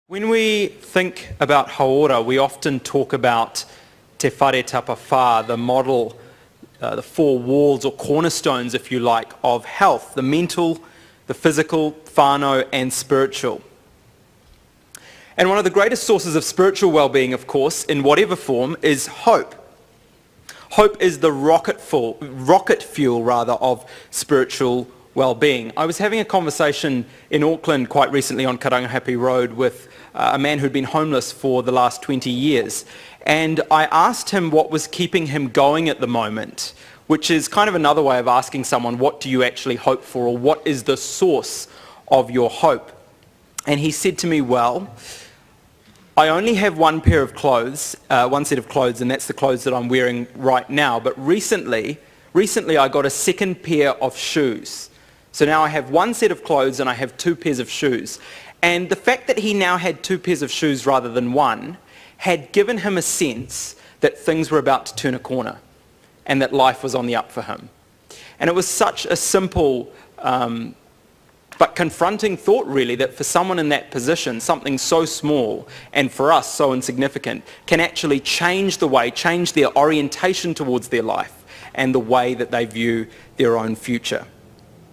When we think about haora, we often talk about te whare tapa whā, the model, the four walls or cornerstones, if you like, of health, the mental, the physical, whānau and spiritual. And one of the greatest sources of spiritual well-being, of course, in whatever form, is hope. Hope is the rocket fuel of spiritual well-being. I was having a conversation in Auckland quite recently on Karangahape Road with a man who'd been homeless for the last 20 years. And I asked him what was keeping him going at the moment, which is kind of another way of asking someone, what do you actually hope for, or what is the source of your hope? And he said to me, well, I only have one pair of clothes, one set of clothes, and that's the clothes that I'm wearing right now. But recently I got a second pair of shoes. So now I have one set of clothes and I have two pairs of shoes. And the fact that he now had two pairs of shoes rather than one had given him a sense that things were about to turn a corner and that life was on the up for him. And it was such a simple but confronting thought, really, that for someone in that position, something so small and for us so insignificant can actually change their orientation towards their life and the way that they view their own future.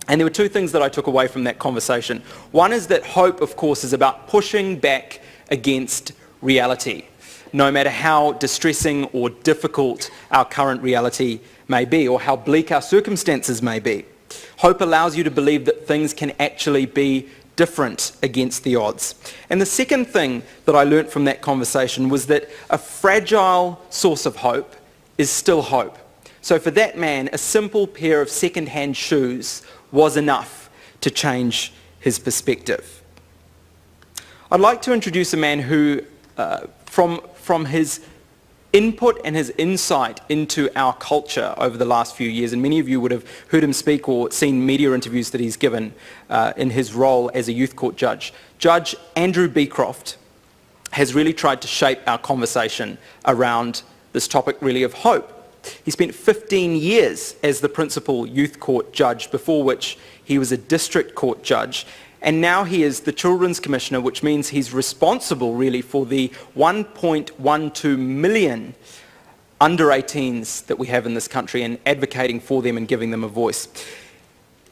And there were two things that I took away from that conversation. One is that hope, of course, is about pushing back against reality, no matter how distressing or difficult our current reality may be, or how bleak our circumstances may be. Hope allows you to believe that things can actually be different against the odds. And the second thing that I learnt from that conversation was that a fragile source of hope is still hope. So for that man, a simple pair of second-hand shoes was enough to change his perspective. I'd like to introduce a man who, from his input and his insight into our culture over the last few years, and many of you would have heard him speak or seen media interviews that he's given in his role as a youth court judge. Judge Andrew Becroft has really tried to shape our conversation around this topic, really, of hope. He spent 15 years as the principal youth court judge, before which he was a district court judge. And now he is the Children's Commissioner, which means he's responsible really for the 1.12 million under 18s that we have in this country and advocating for them and giving them a voice.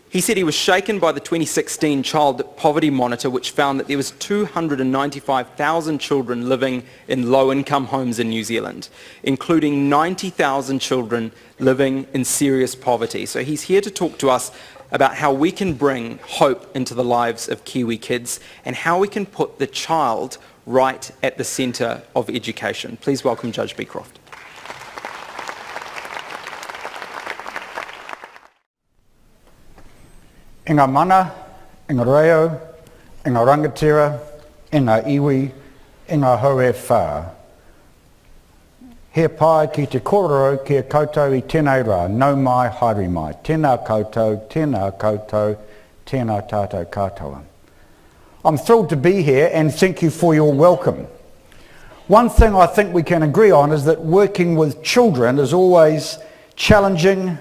He said he was shaken by the 2016 Child Poverty Monitor, which found that there was 295,000 children living in low-income homes in New Zealand, including 90,000 children living in serious poverty. So he's here to talk to us about how we can bring hope into the lives of Kiwi kids and how we can put the child right at the centre of education. Please welcome Judge Becroft. E ngā mana, e ngā reo, e ngā rangatira, e ngā iwi, e ngā haure whā. He pai ki te kororo ki a koutou I tēnei rā, nau mai, haere mai. Tēnā koutou, tēnā tātou katoa. I'm thrilled to be here and thank you for your welcome. One thing I think we can agree on is that working with children is always challenging,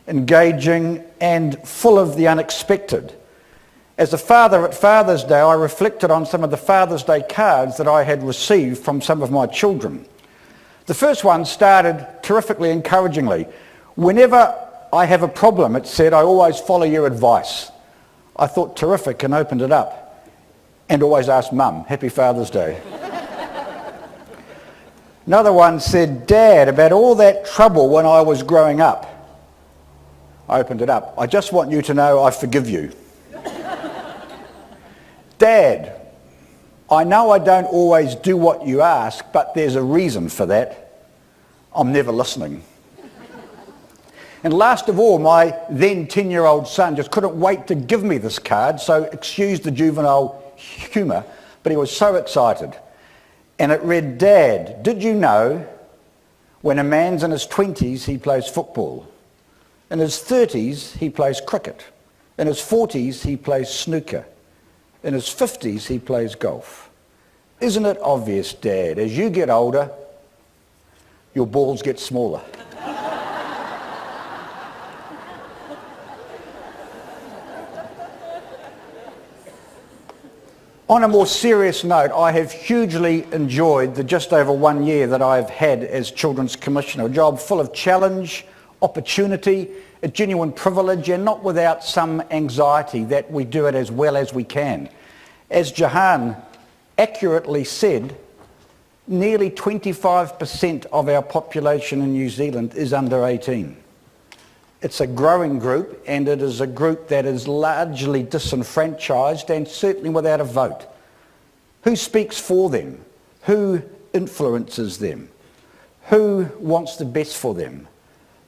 engaging and full of the unexpected. As a father at Father's Day, I reflected on some of the Father's Day cards that I had received from some of my children. The first one started terrifically encouragingly. Whenever I have a problem, it said, I always follow your advice. I thought terrific and opened it up and always asked Mum, Happy Father's Day. Another one said, Dad, about all that trouble when I was growing up. I opened it up. I just want you to know I forgive you. Dad, I know I don't always do what you ask, but there's a reason for that. I'm never listening. And last of all, my then 10-year-old son just couldn't wait to give me this card, so excuse the juvenile humour, but he was so excited. And it read, Dad, did you know when a man's in his 20s he plays football? In his 30s, he plays cricket. In his 40s, he plays snooker. In his 50s, he plays golf. Isn't it obvious, Dad, as you get older, your balls get smaller? On a more serious note, I have hugely enjoyed the just over 1 year that I've had as Children's Commissioner, a job full of challenge, opportunity, a genuine privilege, and not without some anxiety that we do it as well as we can. As Jahan accurately said, nearly 25% of our population in New Zealand is under 18. It's a growing group, and it is a group that is largely disenfranchised and certainly without a vote. Who speaks for them? Who influences them? Who wants the best for them?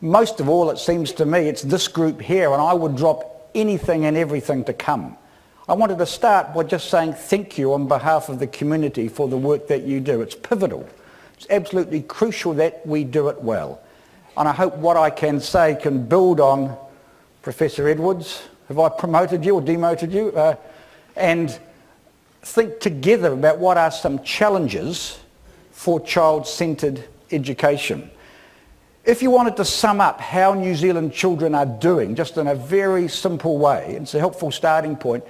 Most of all, it seems to me, it's this group here, and I would drop anything and everything to come. I wanted to start by just saying thank you on behalf of the community for the work that you do. It's pivotal. It's absolutely crucial that we do it well. And I hope what I can say can build on Professor Edwards. Have I promoted you or demoted you? And think together about what are some challenges for child-centred education. If you wanted to sum up how New Zealand children are doing, just in a very simple way, it's a helpful starting point,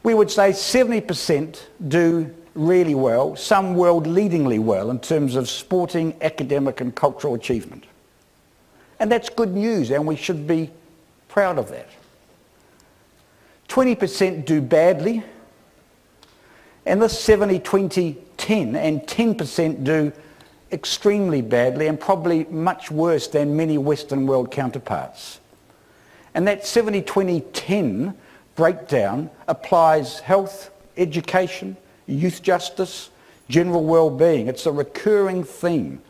we would say 70% do really well, some world-leadingly well in terms of sporting, academic and cultural achievement. And that's good news, and we should be proud of that. 20% do badly, and this 70-20-10, and 10% do extremely badly and probably much worse than many Western world counterparts. And that 70-20-10 breakdown applies health, education, youth justice, general well-being. It's a recurring theme.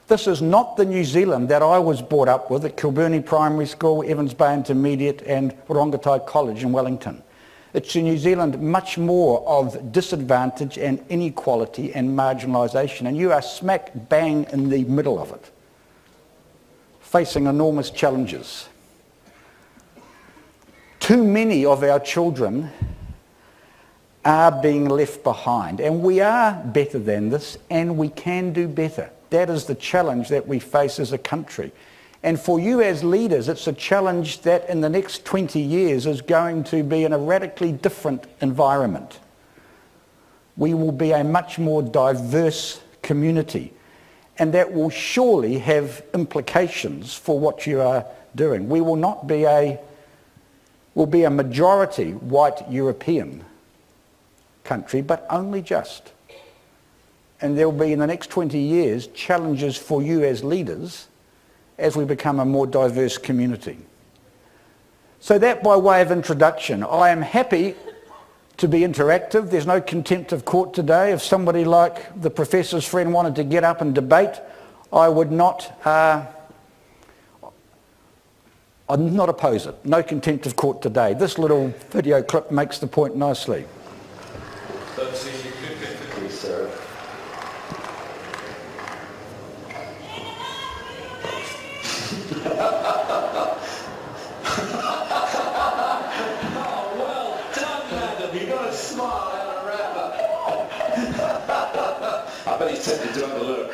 This is not the New Zealand that I was brought up with at Kilburnie Primary School, Evans Bay Intermediate and Rongotai College in Wellington. It's a New Zealand much more of disadvantage and inequality and marginalisation, and you are smack bang in the middle of it, facing enormous challenges. Too many of our children are being left behind, and we are better than this, and we can do better. That is the challenge that we face as a country. And for you as leaders, it's a challenge that in the next 20 years is going to be in a radically different environment. We will be a much more diverse community, and that will surely have implications for what you are doing. We will not be will be a majority white European country, but only just. And there will be in the next 20 years challenges for you as leaders as we become a more diverse community. So that by way of introduction. I am happy to be interactive. There's no contempt of court today. If somebody like the professor's friend wanted to get up and debate, I would not, I'd not oppose it. No contempt of court today. This little video clip makes the point nicely. Sarah. Oh, well done, madam. You got a smile and a rapper. I bet he's tempted to have a look.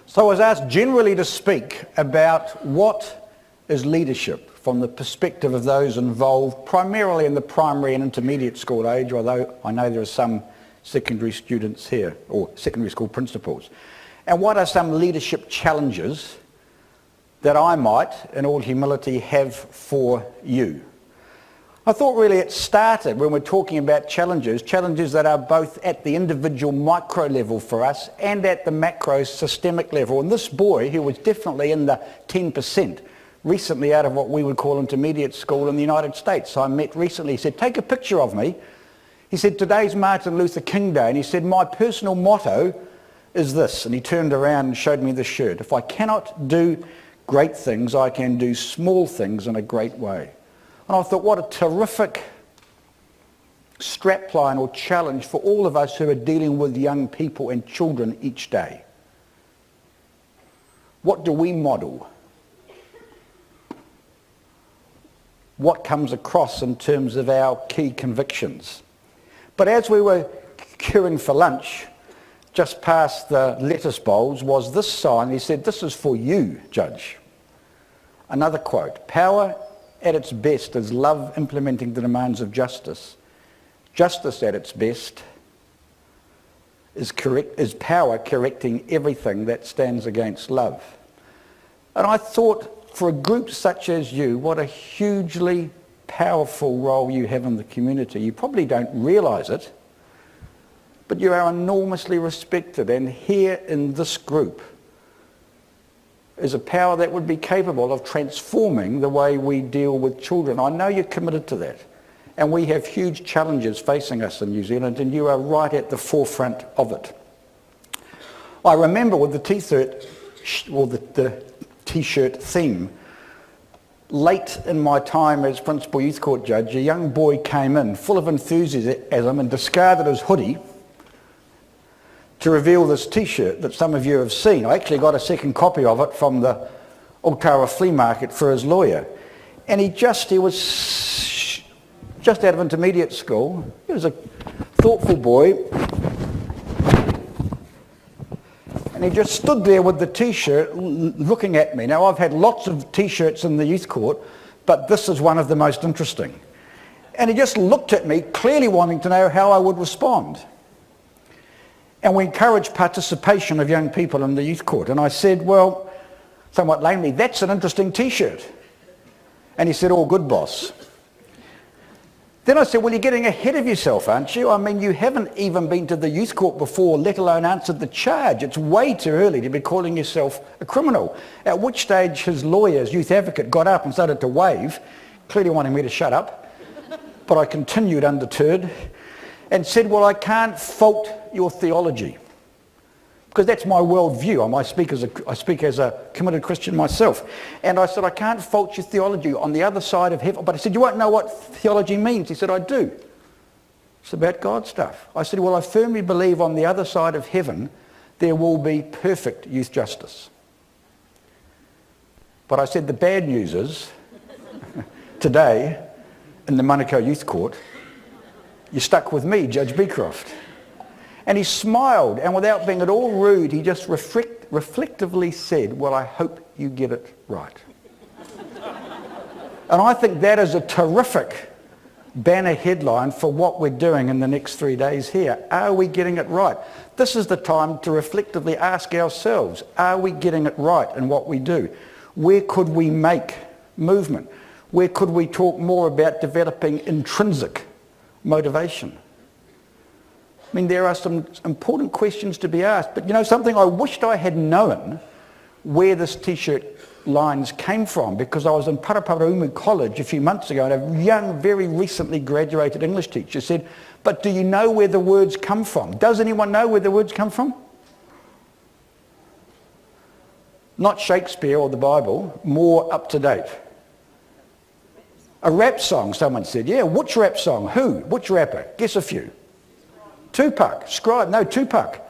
So I was asked generally to speak about what is leadership from the perspective of those involved primarily in the primary and intermediate school age, although I know there are some secondary students here, or secondary school principals. And what are some leadership challenges that I might, in all humility, have for you? I thought really it started when we're talking about challenges that are both at the individual micro level for us and at the macro systemic level. And this boy, who was definitely in the 10%, recently out of what we would call intermediate school in the United States, I met recently, he said, take a picture of me. He said, today's Martin Luther King Day, and he said, my personal motto is this, and he turned around and showed me the shirt. If I cannot do great things, I can do small things in a great way. And I thought, what a terrific strapline or challenge for all of us who are dealing with young people and children each day. What do we model? what comes across in terms of our key convictions. But as we were queuing for lunch, just past the lettuce bowls was this sign. He said, "This is for you, Judge." Another quote, "Power at its best is love implementing the demands of justice. Justice at its best is power correcting everything that stands against love." And I thought, for a group such as you, what a hugely powerful role you have in the community. You probably don't realise it, but you are enormously respected, and here in this group is a power that would be capable of transforming the way we deal with children. I know you're committed to that, and we have huge challenges facing us in New Zealand, and you are right at the forefront of it. I remember with the T-shirt theme, late in my time as Principal Youth Court Judge, a young boy came in full of enthusiasm and discarded his hoodie to reveal this T-shirt that some of you have seen. I actually got a second copy of it from the Aotearoa flea market for his lawyer. And he was just out of intermediate school. He was a thoughtful boy. And he just stood there with the T-shirt looking at me. Now, I've had lots of T-shirts in the youth court, but this is one of the most interesting. And he just looked at me, clearly wanting to know how I would respond. And we encourage participation of young people in the youth court. And I said, well, somewhat lamely, "That's an interesting T-shirt." And he said, "All good, boss." Then I said, "Well, you're getting ahead of yourself, aren't you? I mean, you haven't even been to the youth court before, let alone answered the charge. It's way too early to be calling yourself a criminal." At which stage his lawyer, his youth advocate, got up and started to wave, clearly wanting me to shut up. But I continued undeterred and said, "Well, I can't fault your theology, because that's my worldview. I speak as a committed Christian myself." And I said, "I can't fault your theology on the other side of heaven." But I said, "You won't know what theology means." He said, "I do. It's about God stuff." I said, "Well, I firmly believe on the other side of heaven there will be perfect youth justice." But I said, the bad news is, today, in the Manukau Youth Court, you're stuck with me, Judge Becroft. And he smiled, and without being at all rude, he just reflectively said, "Well, I hope you get it right." And I think that is a terrific banner headline for what we're doing in the next 3 days here. Are we getting it right? This is the time to reflectively ask ourselves, are we getting it right in what we do? Where could we make movement? Where could we talk more about developing intrinsic motivation? I mean, there are some important questions to be asked. But you know something, I wished I had known where this T-shirt lines came from, because I was in Paraparaumu College a few months ago, and a young, very recently graduated English teacher said, "But do you know where the words come from?" Does anyone know where the words come from? Not Shakespeare or the Bible, more up to date. A rap song, someone said. Yeah, which rap song? Who? Which rapper? Guess a few. Tupac. Tupac.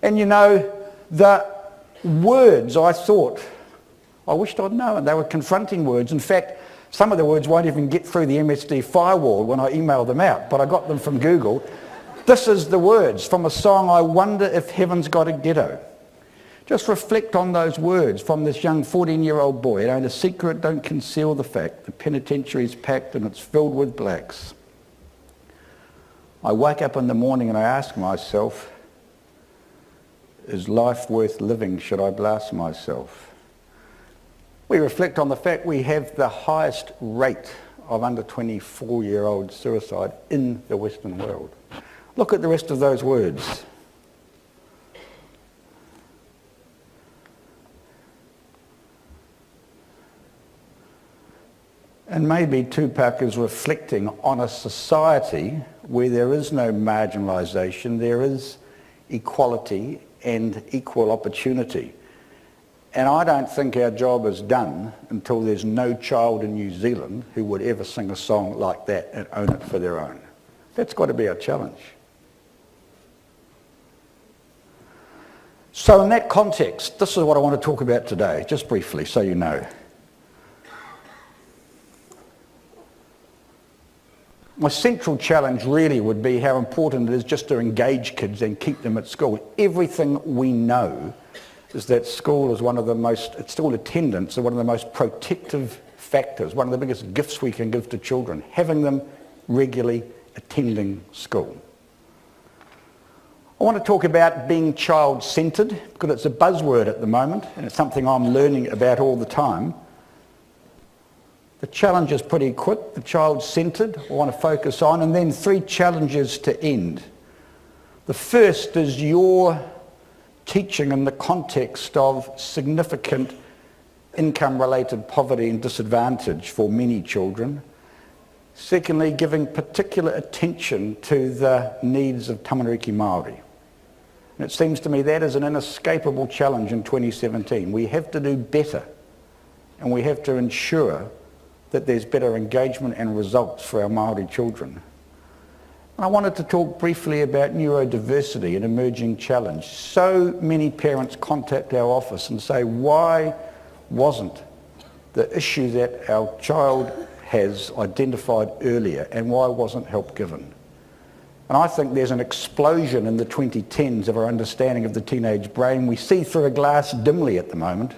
And you know, the words, I wished I'd known. They were confronting words. In fact, some of the words won't even get through the MSD firewall when I email them out, but I got them from Google. This is the words from a song, "I Wonder If Heaven's Got a Ghetto." Just reflect on those words from this young 14-year-old boy. You know, the secret don't conceal the fact. The penitentiary's packed and it's filled with blacks. I wake up in the morning and I ask myself, is life worth living? Should I blast myself? We reflect on the fact we have the highest rate of under 24-year-old suicide in the Western world. Look at the rest of those words. And maybe Tupac is reflecting on a society where there is no marginalisation, there is equality and equal opportunity. And I don't think our job is done until there's no child in New Zealand who would ever sing a song like that and own it for their own. That's got to be our challenge. So in that context, this is what I want to talk about today, just briefly, so you know. My central challenge really would be how important it is just to engage kids and keep them at school. Everything we know is that school is it's still attendance, is one of the most protective factors, one of the biggest gifts we can give to children, having them regularly attending school. I want to talk about being child-centred, because it's a buzzword at the moment, and it's something I'm learning about all the time. The challenge is pretty quick, the child-centred, I want to focus on, and then 3 challenges to end. The first is your teaching in the context of significant income-related poverty and disadvantage for many children. Secondly, giving particular attention to the needs of tamariki Māori. And it seems to me that is an inescapable challenge in 2017. We have to do better, and we have to ensure that there's better engagement and results for our Māori children. And I wanted to talk briefly about neurodiversity, an emerging challenge. So many parents contact our office and say, why wasn't the issue that our child has identified earlier, and why wasn't help given? And I think there's an explosion in the 2010s of our understanding of the teenage brain. We see through a glass dimly at the moment.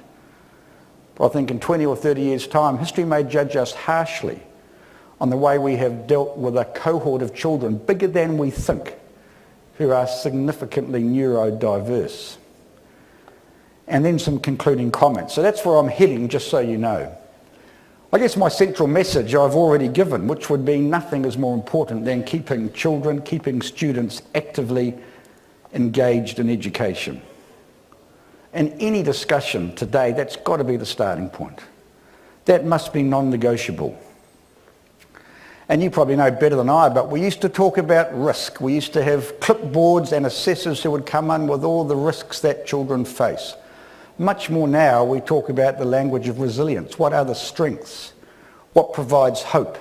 But I think in 20 or 30 years' time, history may judge us harshly on the way we have dealt with a cohort of children bigger than we think, who are significantly neurodiverse. And then some concluding comments. So that's where I'm heading, just so you know. I guess my central message I've already given, which would be nothing is more important than keeping children, keeping students actively engaged in education. In any discussion today, that's got to be the starting point. That must be non-negotiable. And you probably know better than I, but we used to talk about risk. We used to have clipboards and assessors who would come in with all the risks that children face. Much more now, we talk about the language of resilience. What are the strengths? What provides hope?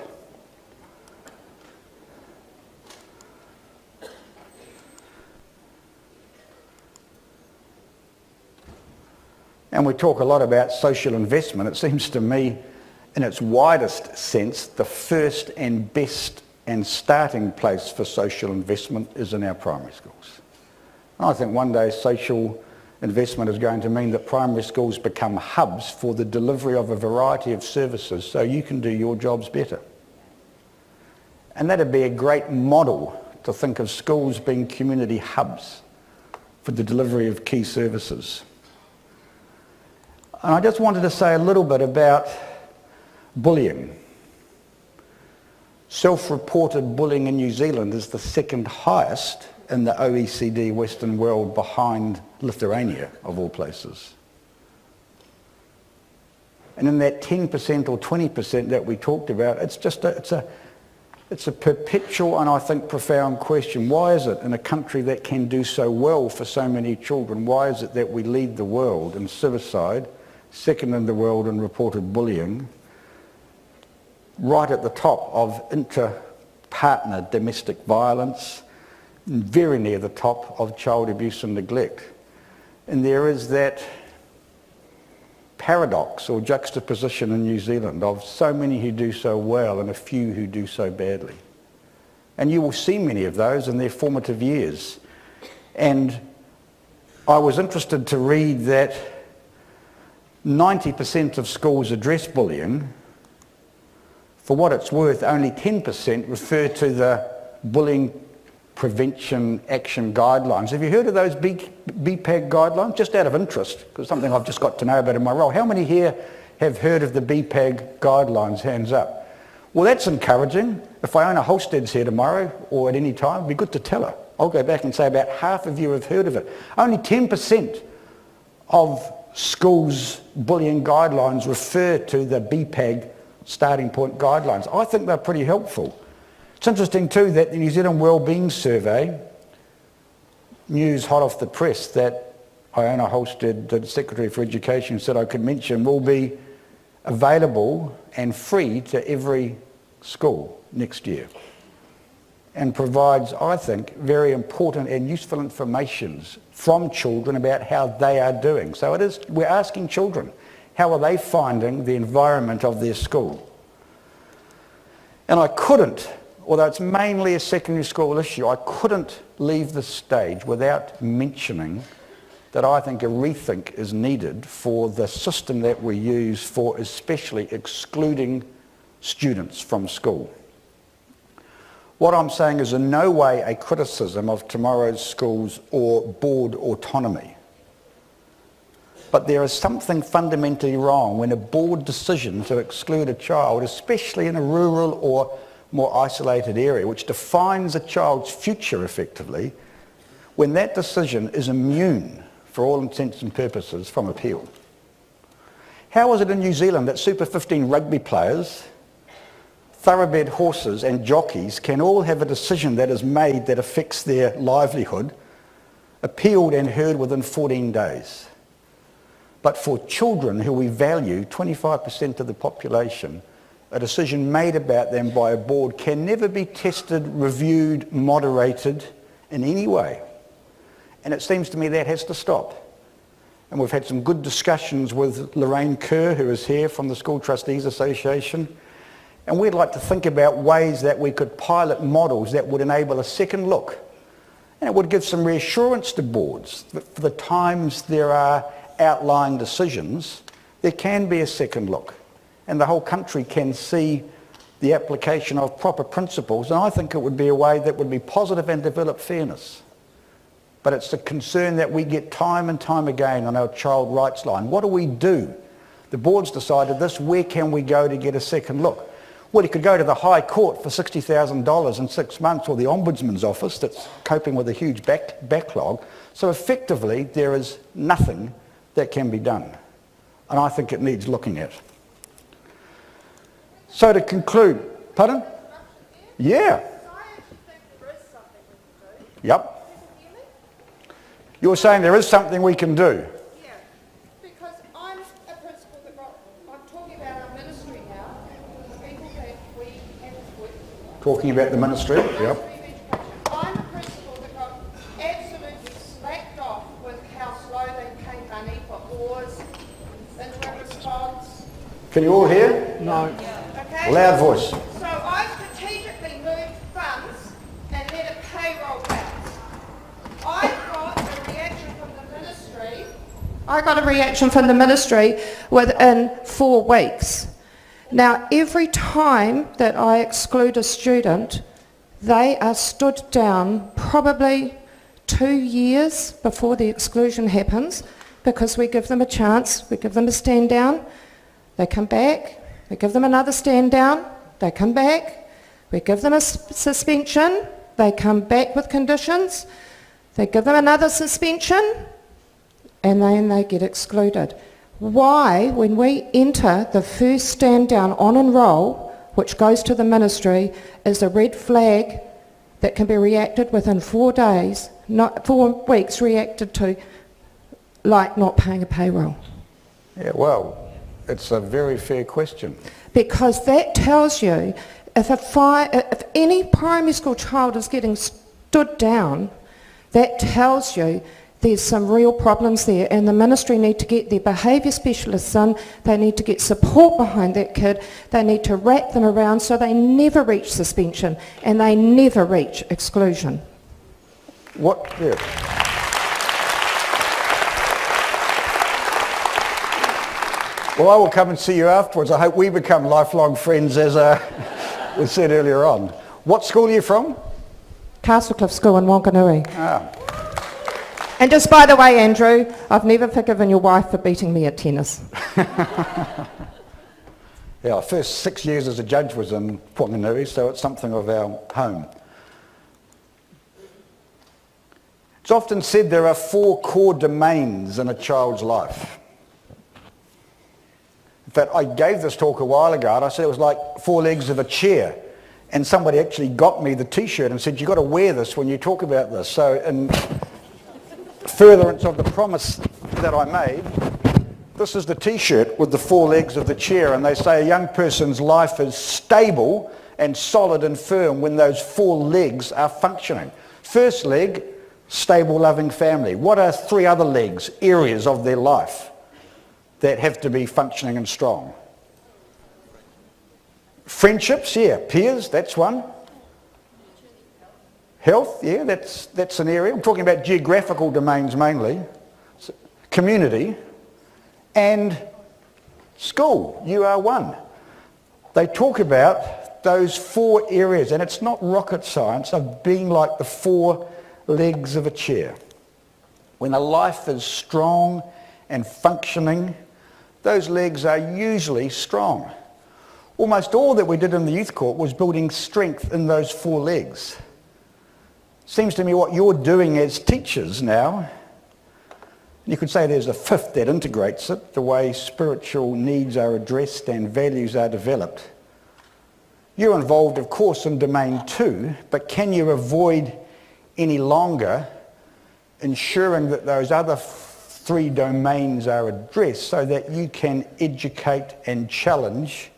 And we talk a lot about social investment. It seems to me, in its widest sense, the first and best and starting place for social investment is in our primary schools. And I think one day social investment is going to mean that primary schools become hubs for the delivery of a variety of services so you can do your jobs better. And that'd be a great model to think of schools being community hubs for the delivery of key services. And I just wanted to say a little bit about bullying. Self-reported bullying in New Zealand is the second highest in the OECD Western world, behind Lithuania, of all places. And in that 10% or 20% that we talked about, it's a perpetual and I think profound question. Why is it in a country that can do so well for so many children, why is it that we lead the world in suicide, second in the world in reported bullying, right at the top of inter-partner domestic violence, very near the top of child abuse and neglect? And there is that paradox or juxtaposition in New Zealand of so many who do so well and a few who do so badly. And you will see many of those in their formative years. And I was interested to read that 90% of schools address bullying. For what it's worth, only 10% refer to the bullying prevention action guidelines. Have you heard of those BPAG guidelines? Just out of interest, because something I've just got to know about in my role. How many here have heard of the BPAG guidelines? Hands up. Well, that's encouraging. If Iona Holstead's here tomorrow or at any time, it'd be good to tell her. I'll go back and say about half of you have heard of it. Only 10% of schools' bullying guidelines refer to the BPAG starting point guidelines. I think they're pretty helpful. It's interesting too that the New Zealand Wellbeing Survey, news hot off the press that Iona Holstead, the Secretary for Education, said I could mention, will be available and free to every school next year, and provides, I think, very important and useful information from children about how they are doing. So we're asking children, how are they finding the environment of their school? And I couldn't although it's mainly a secondary school issue, I couldn't leave the stage without mentioning that I think a rethink is needed for the system that we use for especially excluding students from school. What I'm saying is in no way a criticism of tomorrow's schools or board autonomy. But there is something fundamentally wrong when a board decision to exclude a child, especially in a rural or more isolated area, which defines a child's future effectively, when that decision is immune, for all intents and purposes, from appeal. How is it in New Zealand that Super 15 rugby players, thoroughbred horses and jockeys can all have a decision that is made that affects their livelihood, appealed and heard within 14 days? But for children who we value, 25% of the population, a decision made about them by a board can never be tested, reviewed, moderated in any way. And it seems to me that has to stop. And we've had some good discussions with Lorraine Kerr, who is here from the School Trustees Association. And we'd like to think about ways that we could pilot models that would enable a second look. And it would give some reassurance to boards that for the times there are outlying decisions, there can be a second look. And the whole country can see the application of proper principles. And I think it would be a way that would be positive and develop fairness. But it's a concern that we get time and time again on our child rights line. What do we do? The board's decided this, where can we go to get a second look? Well, you could go to the High Court for $60,000 in 6 months, or the Ombudsman's office that's coping with a huge backlog. So effectively, there is nothing that can be done. And I think it needs looking at. So to conclude, pardon? Yeah. Yep. You're saying there is something we can do? Yeah, because I'm a principal that I'm talking about our ministry now, people that we have with. Talking about the ministry? Yep. I'm a principal that got absolutely slacked off with how slow they came money for oars, into response. Can you all hear? No. Okay? Loud voice. So I strategically moved funds and let it payroll bounce. I got a reaction from the ministry within 4 weeks. Now, every time that I exclude a student, they are stood down probably 2 years before the exclusion happens, because we give them a chance, we give them a stand down, they come back, we give them another stand down, they come back, we give them a suspension, they come back with conditions, they give them another suspension, and then they get excluded. Why, when we enter the first stand down on enrol, which goes to the ministry, is a red flag that can be reacted within 4 days, not 4 weeks reacted to, like not paying a payroll? Yeah, well, it's a very fair question. Because that tells you if any primary school child is getting stood down, that tells you there's some real problems there, and the ministry need to get their behaviour specialists in, they need to get support behind that kid, they need to wrap them around so they never reach suspension and they never reach exclusion. What? Yeah. Well, I will come and see you afterwards. I hope we become lifelong friends, as we said earlier on. What school are you from? Castlecliff School in Wanganui. Ah. And just by the way, Andrew, I've never forgiven your wife for beating me at tennis. Yeah, our first 6 years as a judge was in Wanganui, so it's something of our home. It's often said there are 4 core domains in a child's life. In fact, I gave this talk a while ago, and I said it was like 4 legs of a chair. And somebody actually got me the T-shirt and said, you've got to wear this when you talk about this. So in furtherance of the promise that I made, this is the T-shirt with the 4 legs of the chair, and they say a young person's life is stable and solid and firm when those 4 legs are functioning. First leg, stable, loving family. What are 3 other legs, areas of their life that have to be functioning and strong? Friendships, yeah. Peers, that's one. Health, yeah, that's an area. I'm talking about geographical domains mainly. Community and school, UR1. They talk about those 4 areas, and it's not rocket science, of being like the 4 legs of a chair. When a life is strong and functioning, those legs are usually strong. Almost all that we did in the youth court was building strength in those 4 legs. Seems to me what you're doing as teachers now, you could say there's a 5th that integrates it, the way spiritual needs are addressed and values are developed. You're involved, of course, in domain 2, but can you avoid any longer ensuring that those other 3 domains are addressed so that you can educate and challenge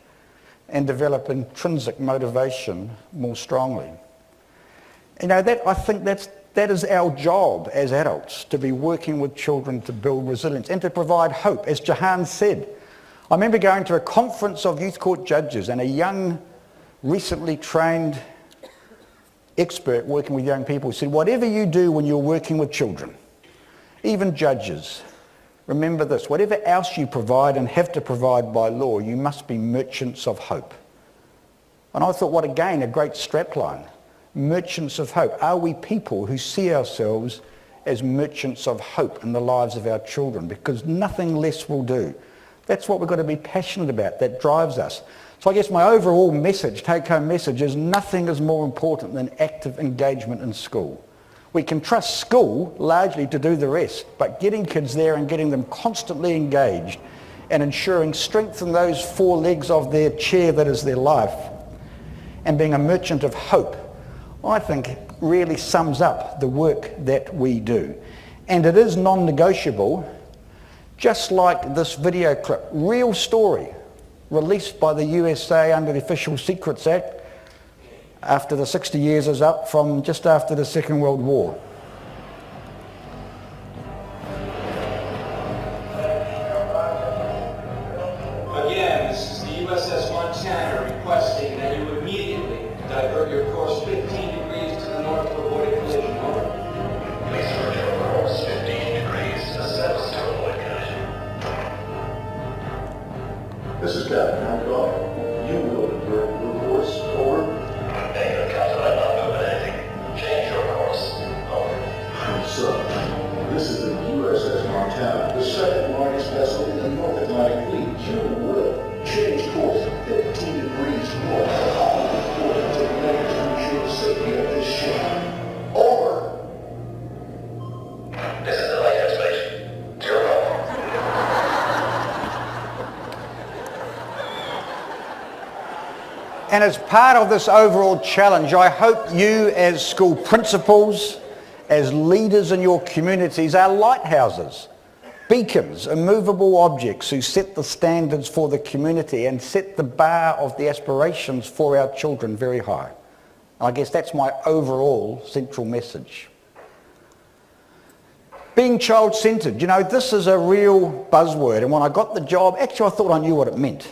and develop intrinsic motivation more strongly? You know, I think that is our job as adults, to be working with children to build resilience and to provide hope. As Jahan said, I remember going to a conference of youth court judges, and a young, recently trained expert working with young people said, whatever you do when you're working with children, even judges, remember this: whatever else you provide and have to provide by law, you must be merchants of hope. And I thought, what again, a great strapline. Merchants of hope. Are we people who see ourselves as merchants of hope in the lives of our children? Because nothing less will do. That's what we've got to be passionate about. That drives us. So I guess my overall message, take-home message, is nothing is more important than active engagement in school. We can trust school largely to do the rest, but getting kids there and getting them constantly engaged and ensuring strength in those 4 legs of their chair that is their life, and being a merchant of hope, I think really sums up the work that we do. And it is non-negotiable, just like this video clip, real story, released by the USA under the Official Secrets Act after the 60 years is up from just after the Second World War. Again, this is the USS Montana requesting that you immediately divert your course 15 degrees to the north to avoid a collision. Over. Please divert your course 15 degrees to the south to avoid collision. This is Captain Hancock. You will divert your course. Over. Negative, Captain. I'm not moving anything. Change your course. Over. Sir, this is the USS Montana, the second largest vessel in the North Atlantic Fleet. You will change course 15 degrees north. To ensure the safety of this ship. Over. This is the latest station. 0. And as part of this overall challenge, I hope you as school principals, as leaders in your communities, are lighthouses, beacons, immovable objects who set the standards for the community and set the bar of the aspirations for our children very high. And I guess that's my overall central message. Being child-centred, you know, this is a real buzzword, and when I got the job, actually I thought I knew what it meant.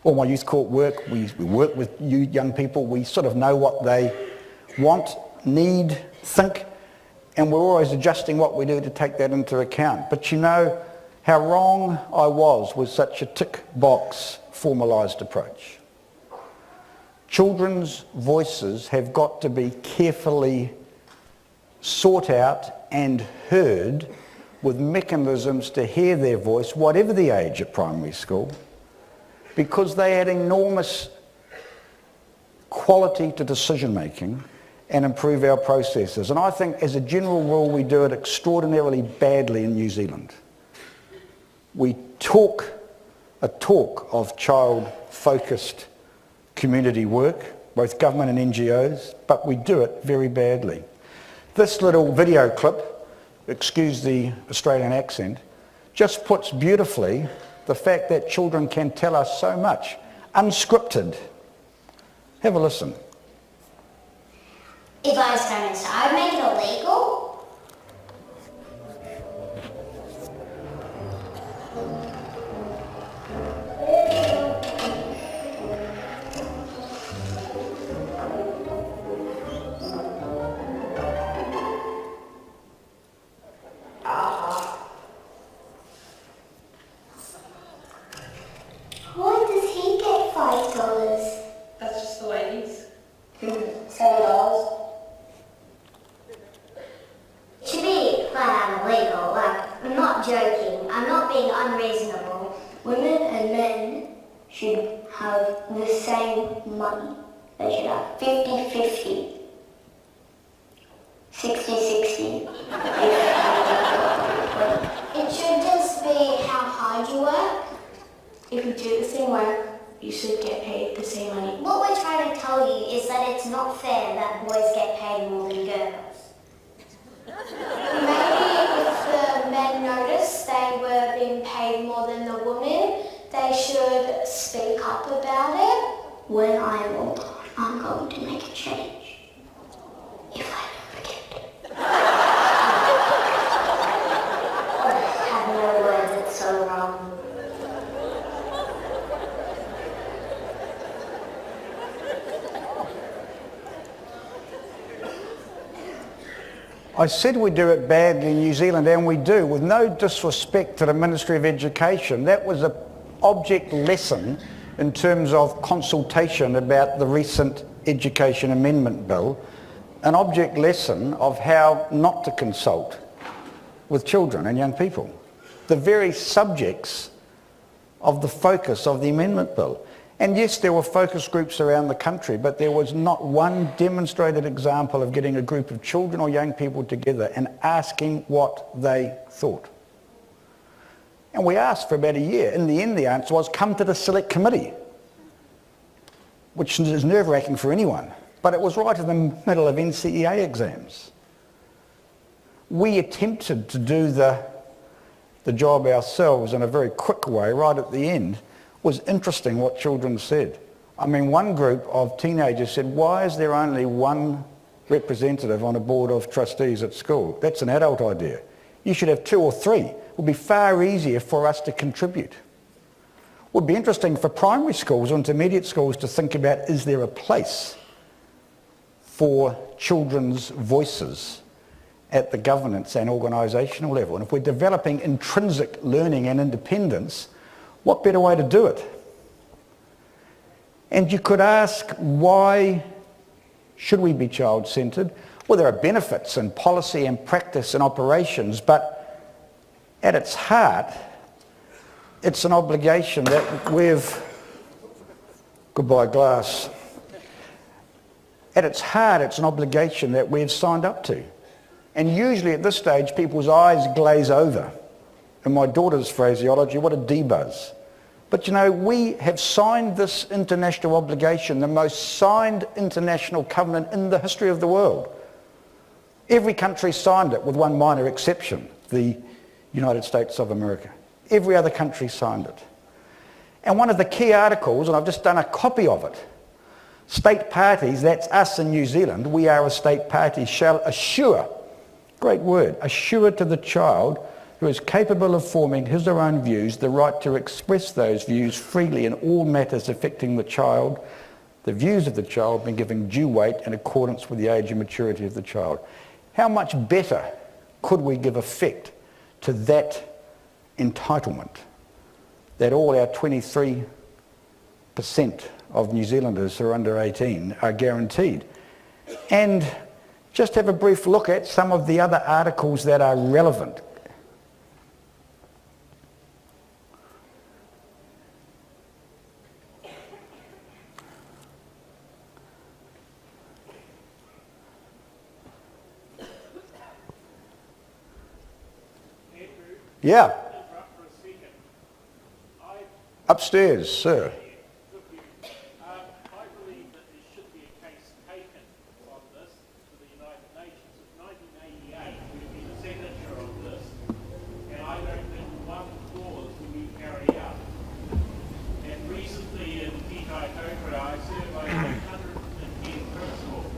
All my youth court work, we work with you young people, we sort of know what they want, need, think, and we're always adjusting what we do to take that into account. But you know how wrong I was with such a tick box formalised approach. Children's voices have got to be carefully sought out and heard with mechanisms to hear their voice, whatever the age at primary school, because they add enormous quality to decision making and improve our processes. And I think as a general rule we do it extraordinarily badly in New Zealand. We talk a talk of child-focused community work, both government and NGOs, but we do it very badly. This little video clip, excuse the Australian accent, just puts beautifully the fact that children can tell us so much, unscripted. Have a listen. If I stand inside, make it illegal? money. They should have 50-50. 60-60. It should just be how hard you work. If you do the same work, you should get paid the same money. What we're trying to tell you is that it's not fair that boys get paid more than girls. Maybe if the men noticed they were being paid more than the women, they should speak up about it. When I am older, I'm going to make a change. If I don't forget. I have no words, it's so wrong. I said we do it badly in New Zealand, and we do, with no disrespect to the Ministry of Education. That was an object lesson in terms of consultation about the recent Education Amendment Bill, an object lesson of how not to consult with children and young people. The very subjects of the focus of the Amendment Bill. And yes, there were focus groups around the country, but there was not one demonstrated example of getting a group of children or young people together and asking what they thought. And we asked for about a year. In the end, the answer was, come to the select committee, which is nerve-wracking for anyone. But it was right in the middle of NCEA exams. We attempted to do the job ourselves in a very quick way right at the end. It was interesting what children said. I mean, one group of teenagers said, why is there only one representative on a board of trustees at school? That's an adult idea. You should have 2 or 3. It would be far easier for us to contribute. It would be interesting for primary schools or intermediate schools to think about, is there a place for children's voices at the governance and organisational level? And if we're developing intrinsic learning and independence, what better way to do it? And you could ask, why should we be child-centred? Well, there are benefits in policy and practice and operations, but at its heart, it's an obligation that we've... Goodbye, glass. At its heart, it's an obligation that we've signed up to. And usually at this stage, people's eyes glaze over. In my daughter's phraseology, what a D-buzz. But you know, we have signed this international obligation, the most signed international covenant in the history of the world. Every country signed it with one minor exception, the United States of America. Every other country signed it. And one of the key articles, and I've just done a copy of it, state parties, that's us in New Zealand, we are a state party, shall assure, great word, assure to the child who is capable of forming his or her own views the right to express those views freely in all matters affecting the child, the views of the child being given due weight in accordance with the age and maturity of the child. How much better could we give effect to that entitlement that all our 23% of New Zealanders who are under 18 are guaranteed? And just have a brief look at some of the other articles that are relevant. Yeah. Upstairs, sir. I believe that there should be a case taken on this to the United Nations. Since 1988, we've been a signature on this, and I don't think one clause will be carried out. And recently in Tika Tokura, I surveyed 110 principals,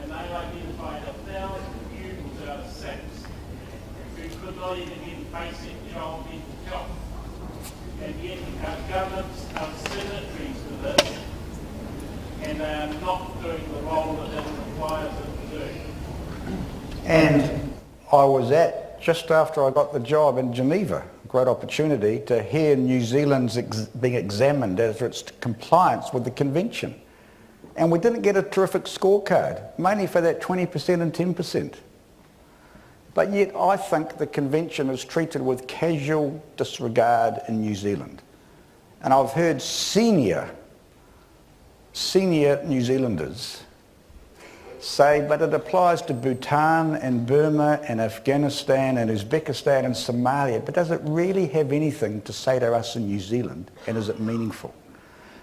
and they identified 1,000 pupils out of 6 who could not even get basic child mental health. And yet our governments are signatories to this, and they are not doing the role that it requires them to do. And I was just after I got the job in Geneva, a great opportunity to hear New Zealand's being examined as its compliance with the convention. And we didn't get a terrific scorecard, mainly for that 20% and 10%. But yet I think the convention is treated with casual disregard in New Zealand. And I've heard senior senior New Zealanders say, but it applies to Bhutan and Burma and Afghanistan and Uzbekistan and Somalia, but does it really have anything to say to us in New Zealand, and is it meaningful?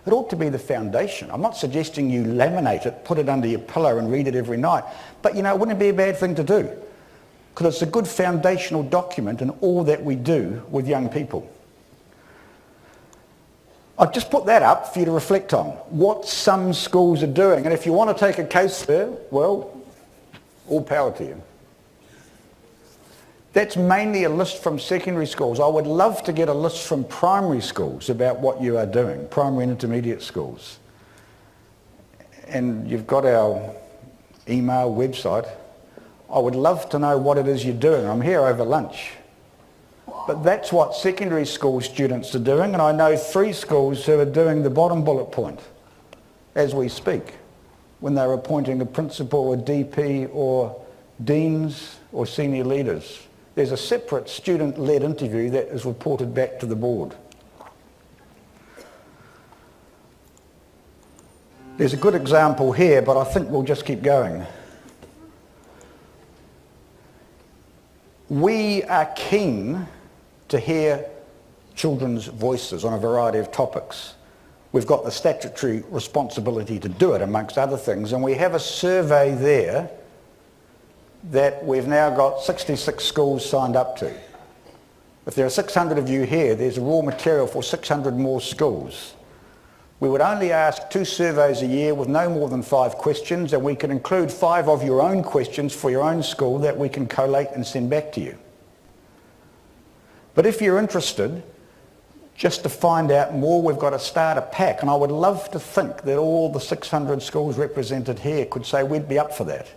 It ought to be the foundation. I'm not suggesting you laminate it, put it under your pillow and read it every night, but you know, it wouldn't be a bad thing to do, because it's a good foundational document in all that we do with young people. I've just put that up for you to reflect on, what some schools are doing. And if you want to take a case there, well, all power to you. That's mainly a list from secondary schools. I would love to get a list from primary schools about what you are doing, primary and intermediate schools. And you've got our email, website. I would love to know what it is you're doing. I'm here over lunch. But that's what secondary school students are doing, and I know 3 schools who are doing the bottom bullet point as we speak, when they're appointing a principal or DP or deans or senior leaders. There's a separate student-led interview that is reported back to the board. There's a good example here, but I think we'll just keep going. We are keen to hear children's voices on a variety of topics. We've got the statutory responsibility to do it, amongst other things, and we have a survey there that we've now got 66 schools signed up to. If there are 600 of you here, there's raw material for 600 more schools. We would only ask 2 surveys a year with no more than 5 questions, and we can include 5 of your own questions for your own school that we can collate and send back to you. But if you're interested, just to find out more, we've got to start a pack, and I would love to think that all the 600 schools represented here could say we'd be up for that.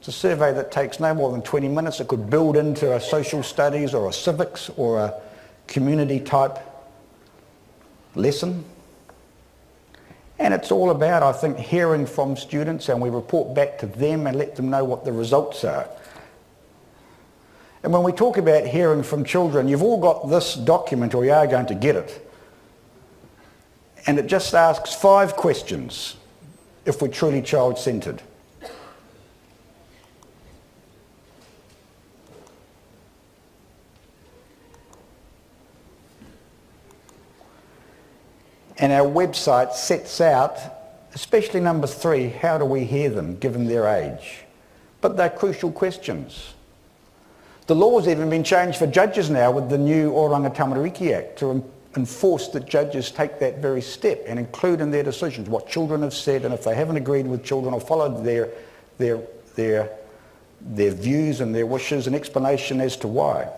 It's a survey that takes no more than 20 minutes. It could build into a social studies or a civics or a community type lesson. And it's all about, I think, hearing from students, and we report back to them and let them know what the results are. And when we talk about hearing from children, you've all got this document, or you are going to get it. And it just asks 5 questions if we're truly child-centred. And our website sets out, especially number 3, how do we hear them given their age? But they're crucial questions. The law's even been changed for judges now with the new Oranga Tamariki Act to enforce that judges take that very step and include in their decisions what children have said, and if they haven't agreed with children or followed their views and their wishes, an explanation as to why.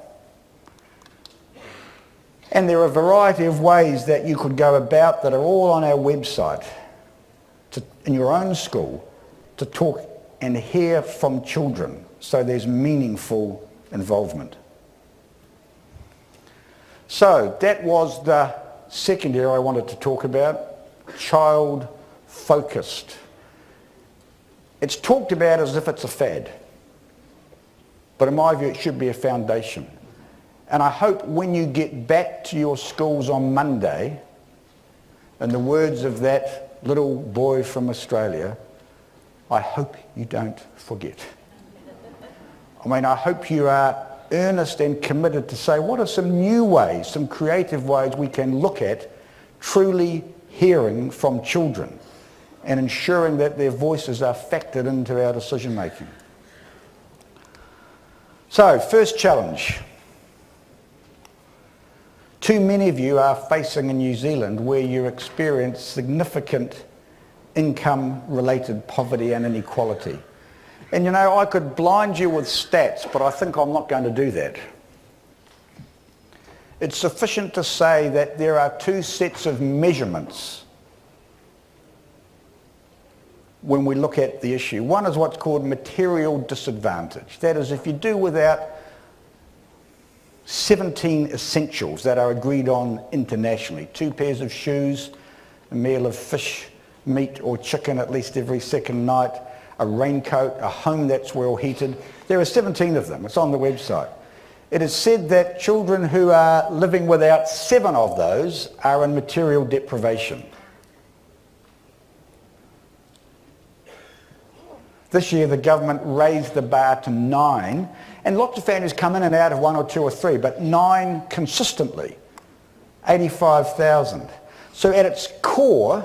And there are a variety of ways that you could go about that are all on our website in your own school to talk and hear from children, so there's meaningful involvement. So that was the second area I wanted to talk about, child-focused. It's talked about as if it's a fad, but in my view it should be a foundation. And I hope when you get back to your schools on Monday, in the words of that little boy from Australia, I hope you don't forget. I mean, I hope you are earnest and committed to say, what are some new ways, some creative ways we can look at truly hearing from children and ensuring that their voices are factored into our decision making. So, first challenge. Too many of you are facing in New Zealand where you experience significant income-related poverty and inequality. And you know, I could blind you with stats, but I think I'm not going to do that. It's sufficient to say that there are 2 sets of measurements when we look at the issue. One is what's called material disadvantage. That is, if you do without 17 essentials that are agreed on internationally, 2 pairs of shoes, a meal of fish, meat or chicken at least every second night, a raincoat, a home that's well heated. There are 17 of them. It's on the website. It is said that children who are living without 7 of those are in material deprivation. This year the government raised the bar to 9, and lots of families come in and out of 1 or 2 or 3, but 9 consistently, 85,000. So at its core,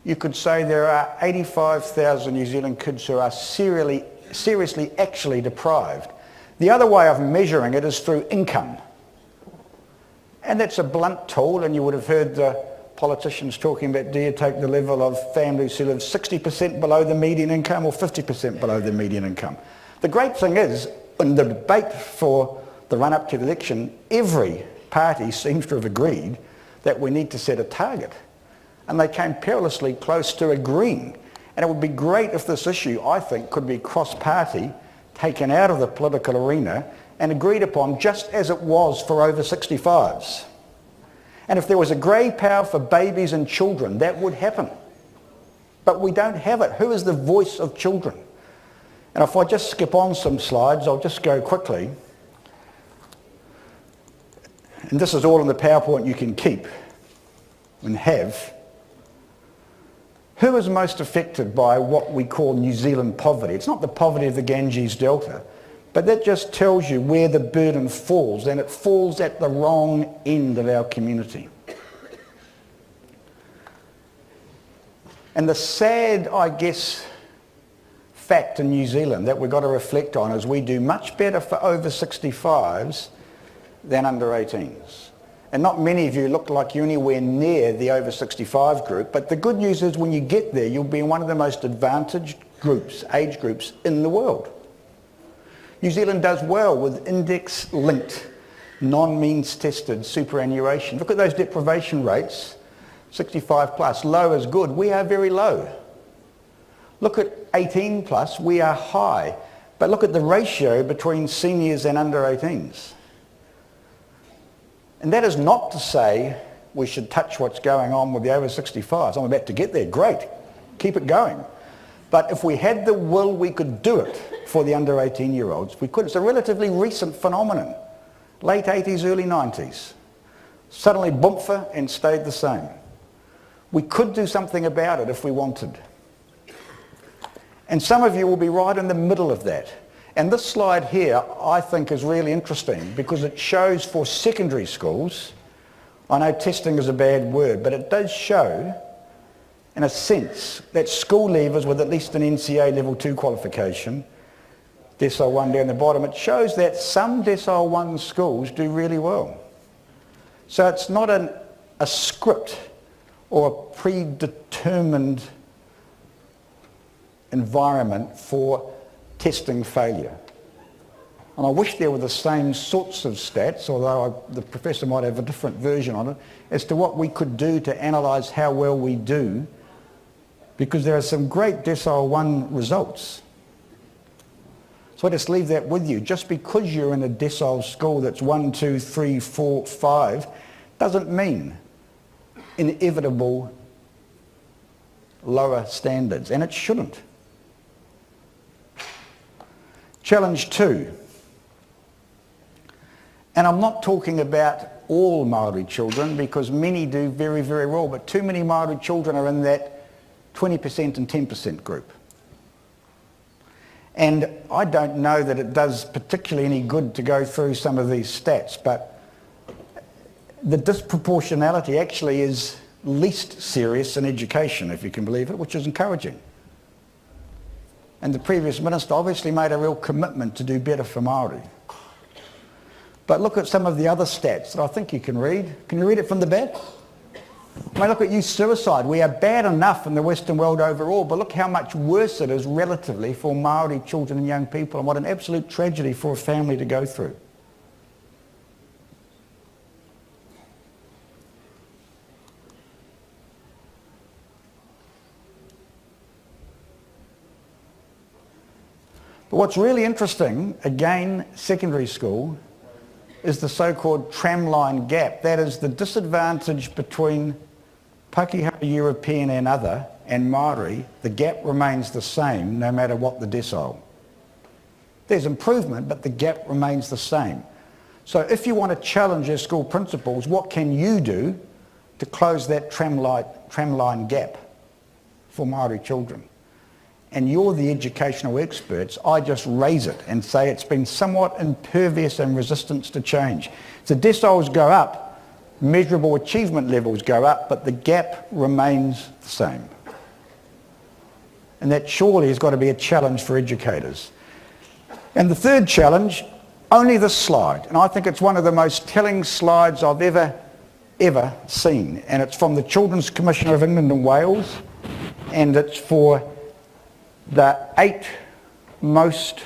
you could say there are 85,000 New Zealand kids who are seriously actually deprived. The other way of measuring it is through income. And that's a blunt tool, and you would have heard the politicians talking about, do you take the level of families who live 60% below the median income or 50% below the median income? The great thing is, in the debate for the run-up to the election, every party seems to have agreed that we need to set a target. And they came perilously close to agreeing. And it would be great if this issue, I think, could be cross-party, taken out of the political arena and agreed upon just as it was for over 65s. And if there was a grey power for babies and children, that would happen. But we don't have it. Who is the voice of children? And if I just skip on some slides, I'll just go quickly. And this is all in the PowerPoint you can keep and have. Who is most affected by what we call New Zealand poverty? It's not the poverty of the Ganges Delta, but that just tells you where the burden falls, and it falls at the wrong end of our community. And the sad, I guess, fact in New Zealand that we've got to reflect on is we do much better for over 65s than under 18s. And not many of you look like you're anywhere near the over 65 group, but the good news is when you get there, you'll be in one of the most advantaged groups, age groups in the world. New Zealand does well with index-linked, non-means tested superannuation. Look at those deprivation rates, 65 plus, low is good. We are very low. Look at 18 plus, we are high. But look at the ratio between seniors and under 18s. And that is not to say we should touch what's going on with the over 65s. I'm about to get there. Great. Keep it going. But if we had the will, we could do it for the under 18-year-olds. We could. It's a relatively recent phenomenon. Late 80s, early 90s. Suddenly boomfa and stayed the same. We could do something about it if we wanted. And some of you will be right in the middle of that. And this slide here, I think, is really interesting because it shows for secondary schools, I know testing is a bad word, but it does show, in a sense, that school leavers with at least an NCEA Level 2 qualification, decile 1 down the bottom, it shows that some decile 1 schools do really well. So it's not a script or a predetermined environment for testing failure. And I wish there were the same sorts of stats, although the professor might have a different version on it, as to what we could do to analyse how well we do, because there are some great decile 1 results. So I just leave that with you. Just because you're in a decile school that's 1, 2, 3, 4, 5, doesn't mean inevitable lower standards, and it shouldn't. Challenge 2, and I'm not talking about all Maori children because many do very, very well, but too many Maori children are in that 20% and 10% group. And I don't know that it does particularly any good to go through some of these stats, but the disproportionality actually is least serious in education, if you can believe it, which is encouraging. And the previous minister obviously made a real commitment to do better for Māori. But look at some of the other stats that I think you can read. Can you read it from the back? I mean, look at youth suicide. We are bad enough in the Western world overall, but look how much worse it is relatively for Māori children and young people, and what an absolute tragedy for a family to go through. But what's really interesting, again, secondary school, is the so-called tramline gap. That is the disadvantage between Pakeha European and other and Māori. The gap remains the same no matter what the decile. There's improvement, but the gap remains the same. So if you want to challenge your school principals, what can you do to close that tramline gap for Māori children? and you're the educational experts, I just raise it and say it's been somewhat impervious and resistant to change. The deciles go up, measurable achievement levels go up, but the gap remains the same. And that surely has got to be a challenge for educators. And the third challenge, only this slide, and I think it's one of the most telling slides I've ever seen, and it's from the Children's Commissioner of England and Wales, and it's for the 8 most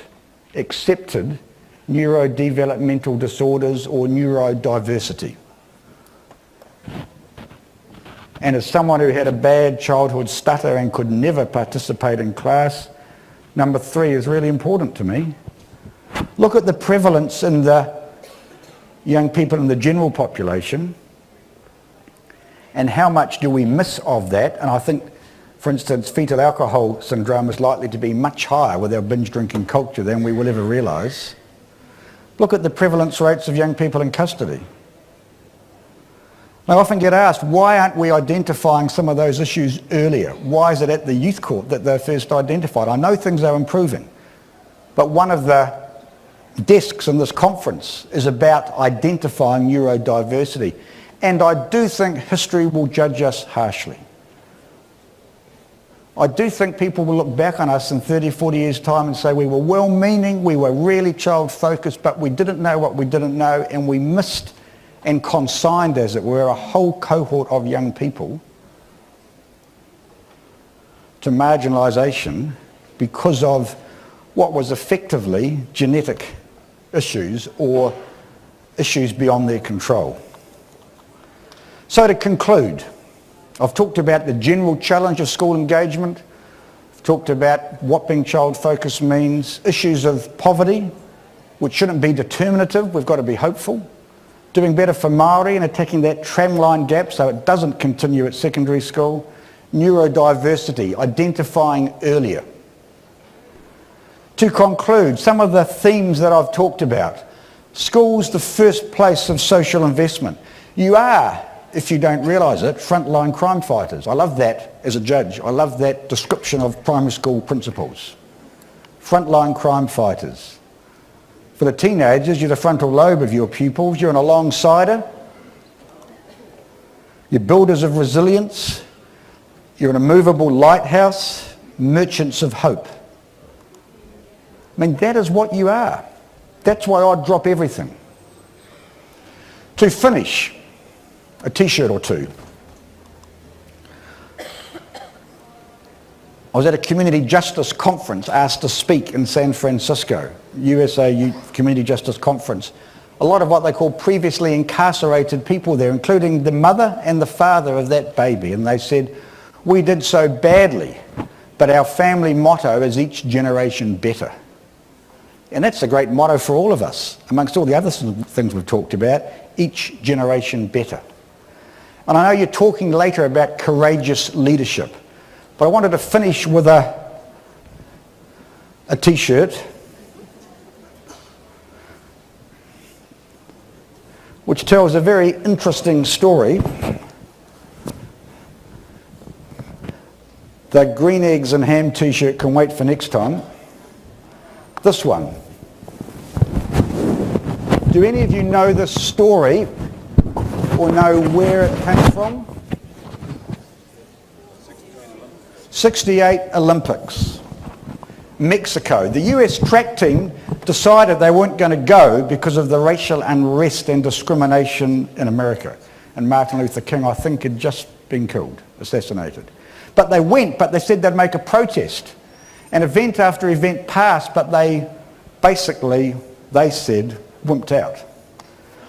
accepted neuro-developmental disorders or neurodiversity. And as someone who had a bad childhood stutter and could never participate in class, number 3 is really important to me. Look at the prevalence in the young people in the general population and how much do we miss of that. And I think, for instance, fetal alcohol syndrome is likely to be much higher with our binge drinking culture than we will ever realise. Look at the prevalence rates of young people in custody. I often get asked, why aren't we identifying some of those issues earlier? Why is it at the youth court that they're first identified? I know things are improving, but one of the desks in this conference is about identifying neurodiversity. And I do think history will judge us harshly. I do think people will look back on us in 30, 40 years' time and say we were well-meaning, we were really child-focused, but we didn't know what we didn't know, and we missed and consigned, as it were, a whole cohort of young people to marginalisation because of what was effectively genetic issues or issues beyond their control. So to conclude, I've talked about the general challenge of school engagement. I've talked about what being child-focused means, issues of poverty, which shouldn't be determinative, we've got to be hopeful. Doing better for Maori and attacking that tramline gap so it doesn't continue at secondary school. Neurodiversity, identifying earlier. To conclude, some of the themes that I've talked about. School's the first place of social investment. You are, if you don't realise it, frontline crime fighters. I love that as a judge. I love that description of primary school principals. Frontline crime fighters. For the teenagers, you're the frontal lobe of your pupils. You're an alongside-er. You're builders of resilience. You're an immovable lighthouse. Merchants of hope. I mean, that is what you are. That's why I'd drop everything. To finish, a t-shirt or two. I was at a community justice conference asked to speak in San Francisco, USA Community Justice Conference. A lot of what they call previously incarcerated people there, including the mother and the father of that baby. And they said, we did so badly, but our family motto is each generation better. And that's a great motto for all of us, amongst all the other things we've talked about, each generation better. And I know you're talking later about courageous leadership, but I wanted to finish with a t-shirt which tells a very interesting story. The green eggs and ham t-shirt can wait for next time. This one. Do any of you know this story or know where it came from? 68 Olympics. Mexico. The US track team decided they weren't going to go because of the racial unrest and discrimination in America. And Martin Luther King, I think, had just been killed, assassinated. But they went, but they said they'd make a protest. And event after event passed, but they basically, they said, wimped out.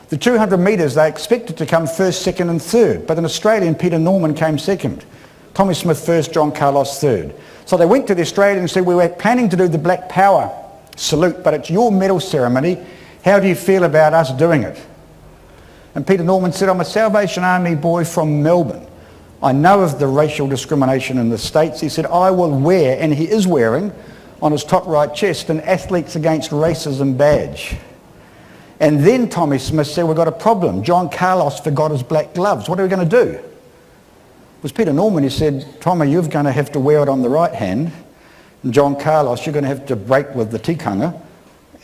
The 200 metres, they expected to come first, second and third, but an Australian, Peter Norman, came second. Tommy Smith first, John Carlos third. So they went to the Australian and said, we were planning to do the Black Power salute, but it's your medal ceremony. How do you feel about us doing it? And Peter Norman said, I'm a Salvation Army boy from Melbourne. I know of the racial discrimination in the States. He said, I will wear, and he is wearing, on his top right chest, an Athletes Against Racism badge. And then Tommy Smith said, we've got a problem. John Carlos forgot his black gloves. What are we going to do? It was Peter Norman who said, Tommy, you're going to have to wear it on the right hand. And John Carlos, you're going to have to break with the tikanga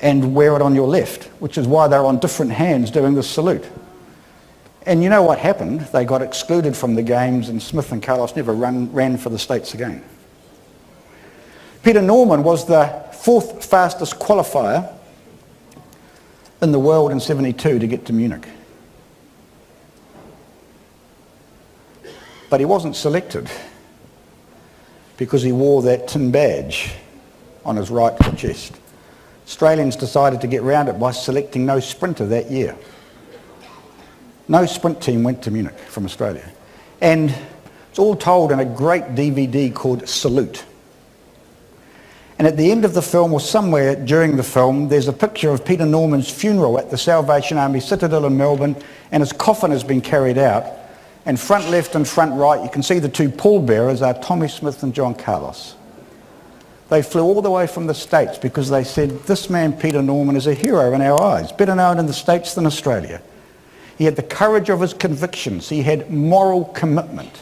and wear it on your left, which is why they're on different hands doing the salute. And you know what happened? They got excluded from the games and Smith and Carlos never ran for the States again. Peter Norman was the 4th fastest qualifier in the world in 72 to get to Munich. But he wasn't selected because he wore that tin badge on his right chest. Australians decided to get round it by selecting no sprinter that year. No sprint team went to Munich from Australia. And it's all told in a great DVD called Salute. And at the end of the film, or somewhere during the film, there's a picture of Peter Norman's funeral at the Salvation Army Citadel in Melbourne, and his coffin has been carried out. And front left and front right, you can see the 2 pallbearers are Tommy Smith and John Carlos. They flew all the way from the States because they said, this man Peter Norman is a hero in our eyes, better known in the States than Australia. He had the courage of his convictions. He had moral commitment.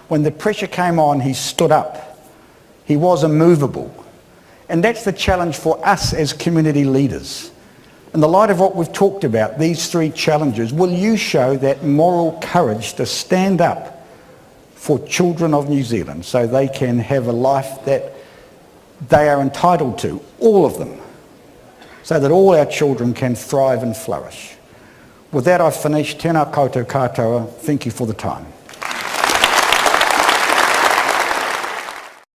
When the pressure came on, he stood up. He was immovable. And that's the challenge for us as community leaders. In the light of what we've talked about, these 3 challenges, will you show that moral courage to stand up for children of New Zealand so they can have a life that they are entitled to, all of them, so that all our children can thrive and flourish? With that, I've finished. Tēnā koutou katoa. Thank you for the time.